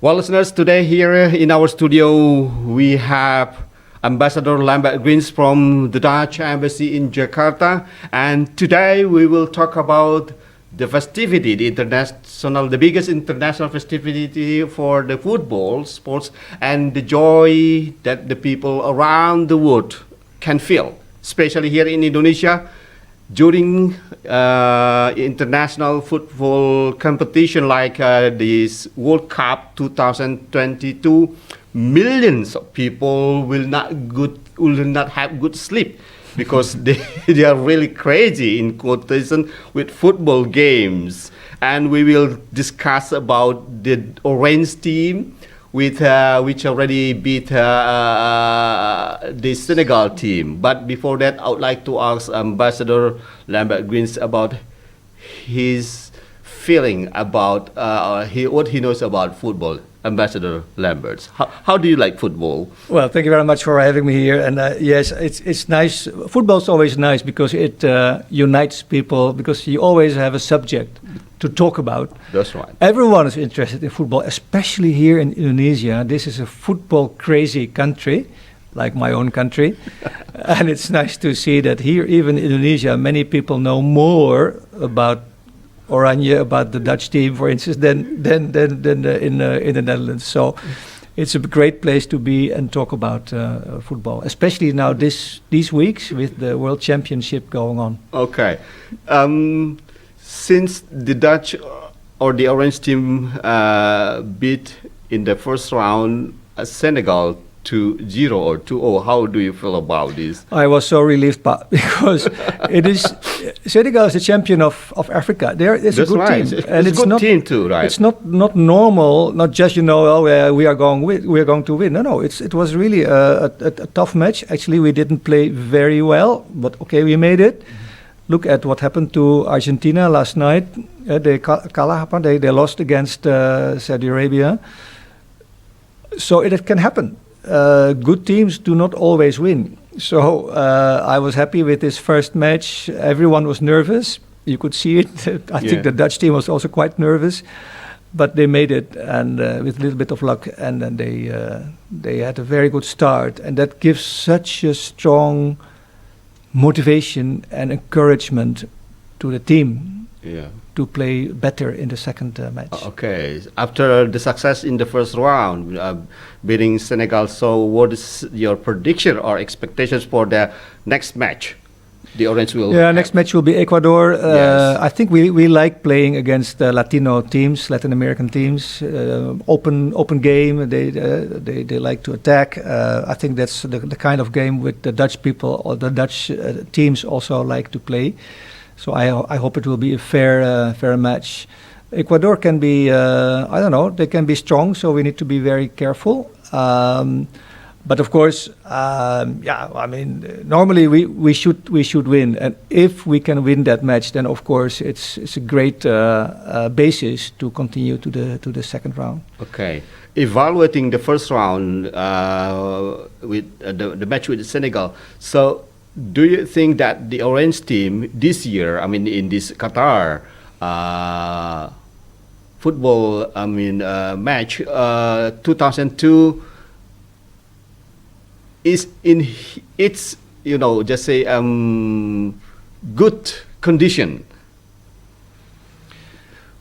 Well, listeners, today here in our studio we have Ambassador Lambert Grijns from the Dutch Embassy in Jakarta, and today we will talk about the festivity, the biggest international festivity for the football sports, and the joy that the people around the world can feel, especially here in Indonesia. During international football competition like this World Cup 2022, millions of people will not have good sleep because they are really crazy in quotation with football games. And we will discuss about the orange team with which already beat the Senegal team. But before that, I would like to ask Ambassador Lambert Grijns about his feeling about what he knows about football. Ambassador Lambert, how do you like football? Well, thank you very much for having me here. And yes, it's nice. Football's always nice because it unites people, because you always have a subject to talk about. That's right. Everyone is interested in football, especially here in Indonesia. This is a football crazy country, like my own country. And it's nice to see that here, even in Indonesia, many people know more about Oranje, about the Dutch team, for instance, than in the Netherlands. So it's a great place to be and talk about football, especially now these weeks with the World Championship going on. Okay. Since the Dutch or the Orange team beat in the first round Senegal 2-0 or 2-0, how do you feel about this? I was so relieved, because it is Senegal is the champion of Africa. It's a good team, and it's a good team too, right? It's not normal, not just we are going to win. No, it was really a tough match. Actually, we didn't play very well, but okay, we made it. Look at what happened to Argentina last night. They lost against Saudi Arabia. So it can happen. Good teams do not always win. So I was happy with this first match. Everyone was nervous. You could see it. I think the Dutch team was also quite nervous, but they made it, and with a little bit of luck, and then they had a very good start, and that gives such a strong motivation and encouragement to the team to play better in the second match. Okay, after the success in the first round, beating Senegal, so what is your prediction or expectations for the next match? The Orange will next match will be Ecuador. Yes. I think we like playing against Latino teams, Latin American teams. Open game. They like to attack. I think that's the kind of game with the Dutch people or the Dutch teams also like to play. So I hope it will be a fair match. Ecuador can be they can be strong, so we need to be very careful. But of course, normally we should win, and if we can win that match, then of course it's a great basis to continue to the second round. Okay, evaluating the first round with the match with Senegal. So, do you think that the Orange team this year, in this Qatar football, match 2002? Is in its good condition?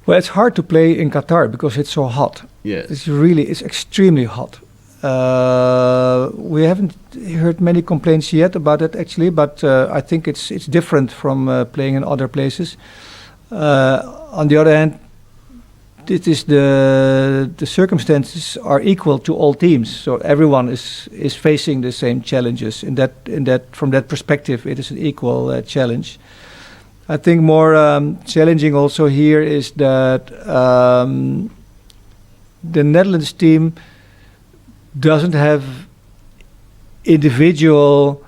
Well, it's hard to play in Qatar because it's so hot. Yes, it's extremely hot. We haven't heard many complaints yet about it actually, but I think it's different from playing in other places. On the other hand, it is the circumstances are equal to all teams, so everyone is facing the same challenges. From that perspective, it is an equal challenge. I think more challenging also here is that the Netherlands team doesn't have individual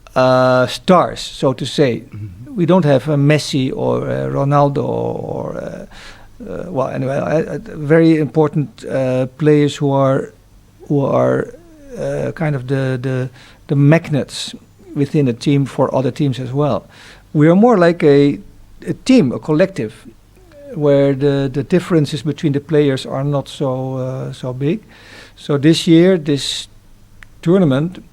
stars, so to say. Mm-hmm. We don't have a Messi or Ronaldo or very important players who are kind of the magnets within a team for other teams as well. We are more like a team, a collective, where the differences between the players are not so big. So this year, this tournament,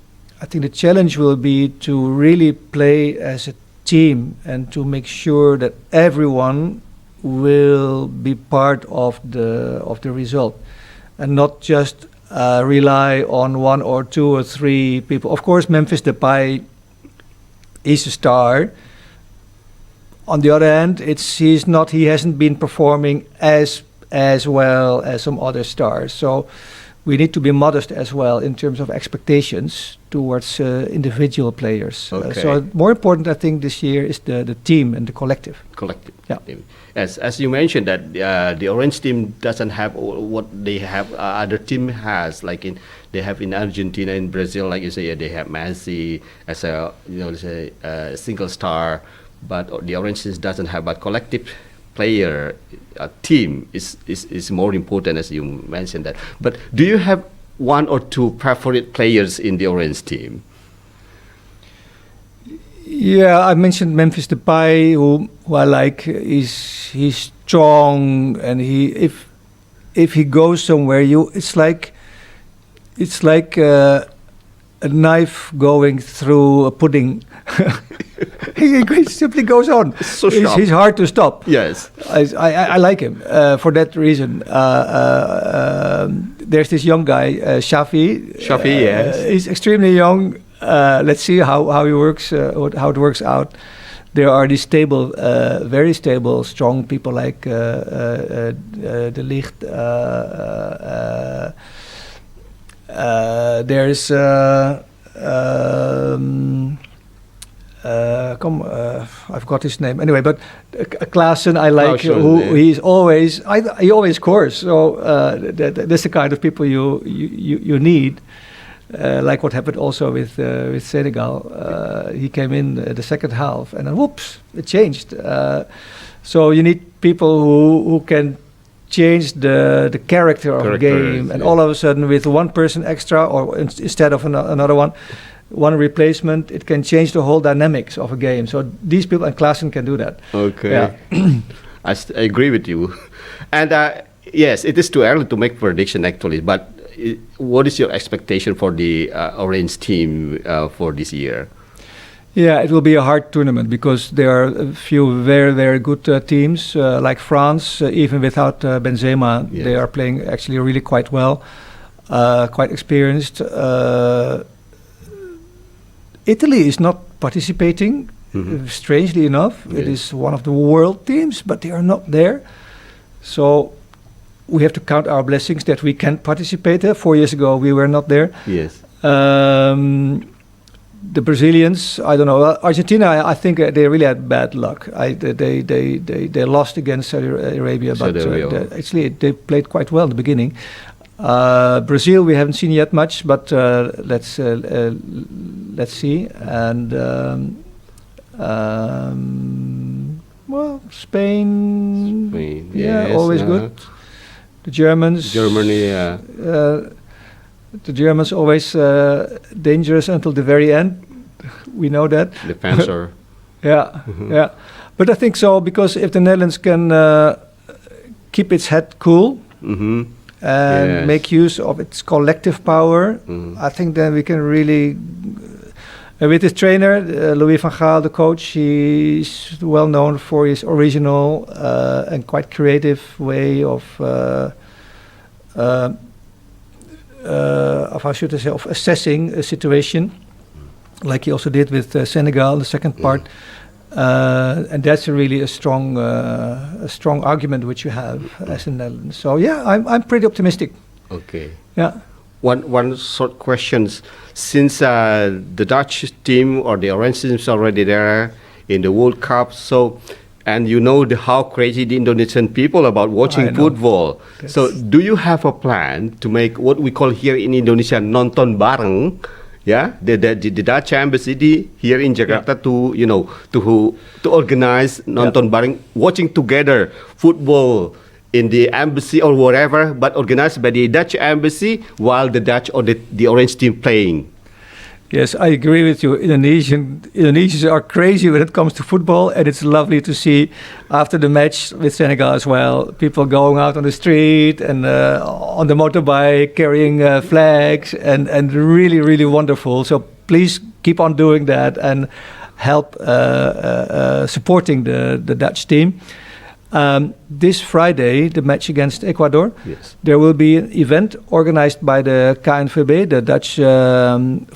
I think the challenge will be to really play as a team and to make sure that everyone will be part of the result, and not just rely on one or two or three people. Of course, Memphis Depay is a star. On the other hand, he hasn't been performing as well as some other stars. So we need to be modest as well in terms of expectations towards individual players. Okay. So more important, I think, this year is the team and the collective. Collective. Yeah. Team. As you mentioned that the orange team doesn't have what they have other team has, like they have in Argentina, in Brazil, like you say, they have Messi as a single star, but the orange team doesn't have. But collective player team is more important, as you mentioned that. But do you have one or two favorite players in the orange team? Yeah, I mentioned Memphis Depay, who I like. He's strong, and if he goes somewhere, it's like a knife going through a pudding. he simply goes on. So sharp. He's hard to stop. Yes, I like him for that reason. There's this young guy, Shafi. Shafi, yes. He's extremely young. Let's see how he works, how it works out. There are these stable, very stable, strong people like De Ligt. There's I've got his name anyway, but Klaassen I like. He always scores. So that's the kind of people you need. Like what happened also with Senegal. He came in the second half, and then whoops, it changed. So you need people who can change the character of a game, and all of a sudden, with one person extra, or instead of another one replacement, it can change the whole dynamics of a game. So these people, and Klaassen can do that. Okay, yeah. I agree with you. And yes, it is too early to make prediction actually, but what is your expectation for the orange team for this year? Yeah, it will be a hard tournament because there are a few very, very good teams like France. Even without Benzema, yes, they are playing actually really quite well, quite experienced. Italy is not participating, strangely enough. Yes. It is one of the world teams, but they are not there. So we have to count our blessings that we can participate. 4 years ago, we were not there. Yes. The Brazilians, I don't know. Argentina, I think they really had bad luck. They lost against Saudi Arabia, but actually they played quite well in the beginning. Brazil, we haven't seen yet much, but let's see. And well, Spain, yeah, yes, always good. The Germans, Germany, the Germans always dangerous until the very end. We know that. Defensor. Yeah, yeah. But I think so, because if the Netherlands can keep its head cool and yes, make use of its collective power, I think then we can really. With his trainer, Louis van Gaal, the coach, he's well known for his original and quite creative way of how should I say, of assessing a situation, like he also did with Senegal, the second part, and that's really a strong argument which you have as in Netherlands. So yeah, I'm pretty optimistic. Okay. Yeah. One short question: since the Dutch team or the orange team is already there in the World Cup, so. And you know how crazy the Indonesian people about watching football. Yes. So do you have a plan to make what we call here in Indonesia nonton bareng? Yeah, the Dutch embassy here in Jakarta to organize nonton bareng, watching together football in the embassy or whatever, but organized by the Dutch embassy while the Dutch or the orange team playing. Yes, I agree with you. Indonesians are crazy when it comes to football, and it's lovely to see after the match with Senegal as well, people going out on the street and on the motorbike carrying flags, and really, really wonderful. So please keep on doing that and help supporting the Dutch team. This Friday, the match against Ecuador, Yes. there will be an event organized by the KNVB, the Dutch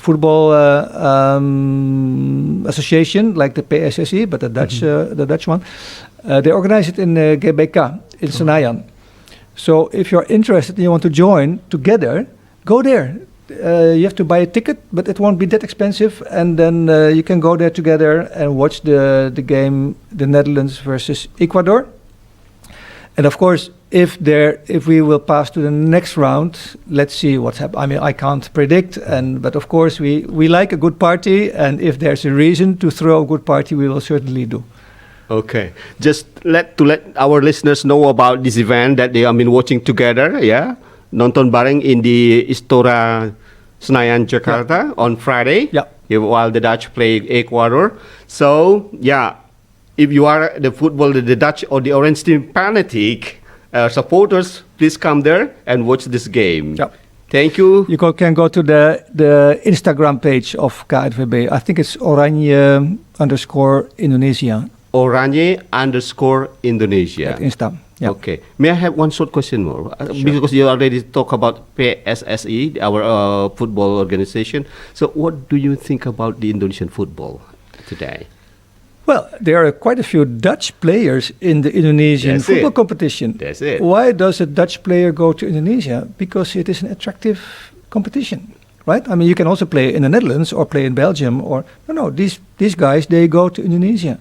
Football Association, like the PSSE, but the Dutch one. They organize it in GBK in Senayan. So if you're interested and you want to join together, go there. You have to buy a ticket, but it won't be that expensive, and then you can go there together and watch the game, the Netherlands versus Ecuador. And of course, if we will pass to the next round, let's see what's happening. I mean, I can't predict, but of course we like a good party, and if there's a reason to throw a good party, we will certainly do. Okay, just let our listeners know about this event that they have been watching together. Yeah, nonton bareng in the Istora Senayan Jakarta on Friday. Yeah. While the Dutch play Ecuador. So yeah, if you are the Dutch or the Orange team fanatic supporters, please come there and watch this game. Yeah. Thank you. You can go to the Instagram page of KNVB. I think it's Oranje_Indonesia. Oranje_Indonesia. At Insta. Yeah. Okay. May I have one short question more? Because you already talk about PSSE, our football organization. So what do you think about the Indonesian football today? Well, there are quite a few Dutch players in the Indonesian football competition. That's it. Why does a Dutch player go to Indonesia? Because it is an attractive competition, right? I mean, you can also play in the Netherlands or play in Belgium or no. These guys, they go to Indonesia.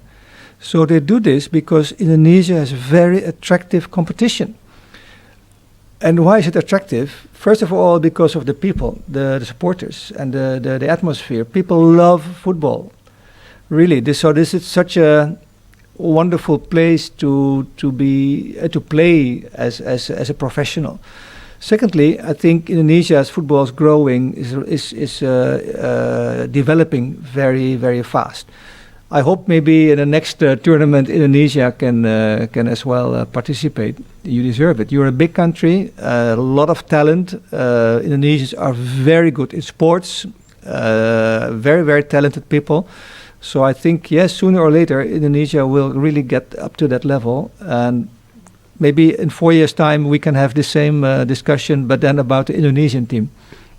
So they do this because Indonesia has very attractive competition. And why is it attractive? First of all, because of the people, the supporters, and the atmosphere. People love football, really. This is such a wonderful place to play as a professional. Secondly, I think Indonesia's football is growing, is developing very, very fast. I hope maybe in the next tournament Indonesia can as well participate. You deserve it. You're a big country, a lot of talent. Indonesians are very good in sports, very, very talented people. So I think, yes, sooner or later Indonesia will really get up to that level. And maybe in 4 years' time we can have the same discussion, but then about the Indonesian team.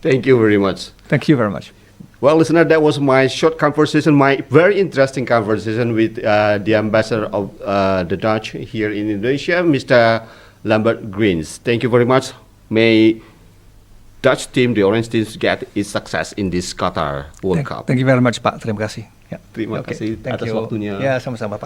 Thank you very much. Thank you very much. Well, listener, that was my short conversation, my very interesting conversation with the ambassador of the Dutch here in Indonesia, Mr. Lambert Grijns. Thank you very much. May Dutch team, the Orange team, get its success in this Qatar World Cup. Thank you very much, Pak. Terima kasih. Ya. Terima kasih atas waktunya. Ya, sama-sama, Pak.